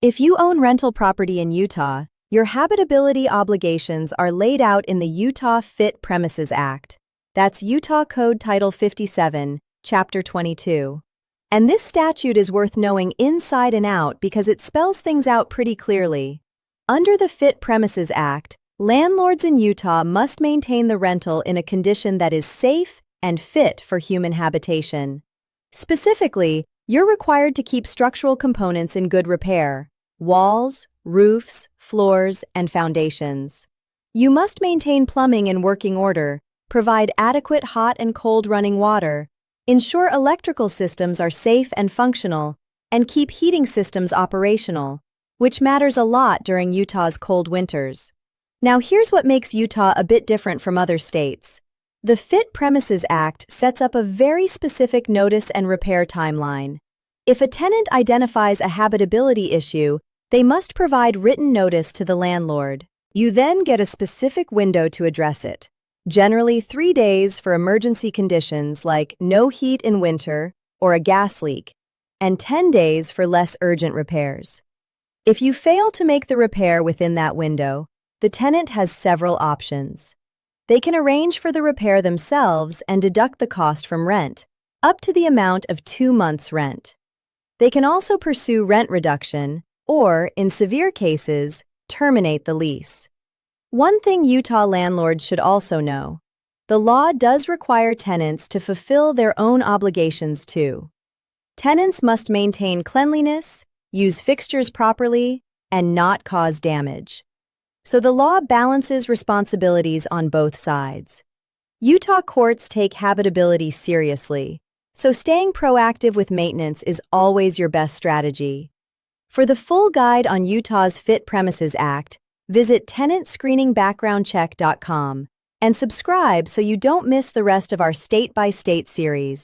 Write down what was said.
If you own rental property in Utah, your habitability obligations are laid out in the Utah Fit Premises Act. That's Utah Code Title 57, Chapter 22. And this statute is worth knowing inside and out because it spells things out pretty clearly. Under the Fit Premises Act, landlords in Utah must maintain the rental in a condition that is safe and fit for human habitation. Specifically, you're required to keep structural components in good repair: walls, roofs, floors, and foundations. You must maintain plumbing in working order, provide adequate hot and cold running water, ensure electrical systems are safe and functional, and keep heating systems operational, which matters a lot during Utah's cold winters. Now here's what makes Utah a bit different from other states. The Fit Premises Act sets up a very specific notice and repair timeline. If a tenant identifies a habitability issue, they must provide written notice to the landlord. You then get a specific window to address it, generally 3 days for emergency conditions like no heat in winter or a gas leak, and 10 days for less urgent repairs. If you fail to make the repair within that window, the tenant has several options. They can arrange for the repair themselves and deduct the cost from rent, up to the amount of 2 months' rent. They can also pursue rent reduction, or, in severe cases, terminate the lease. One thing Utah landlords should also know: the law does require tenants to fulfill their own obligations too. Tenants must maintain cleanliness, use fixtures properly, and not cause damage. So the law balances responsibilities on both sides. Utah courts take habitability seriously, so staying proactive with maintenance is always your best strategy. For the full guide on Utah's Fit Premises Act, visit tenantscreeningbackgroundcheck.com and subscribe so you don't miss the rest of our state-by-state series.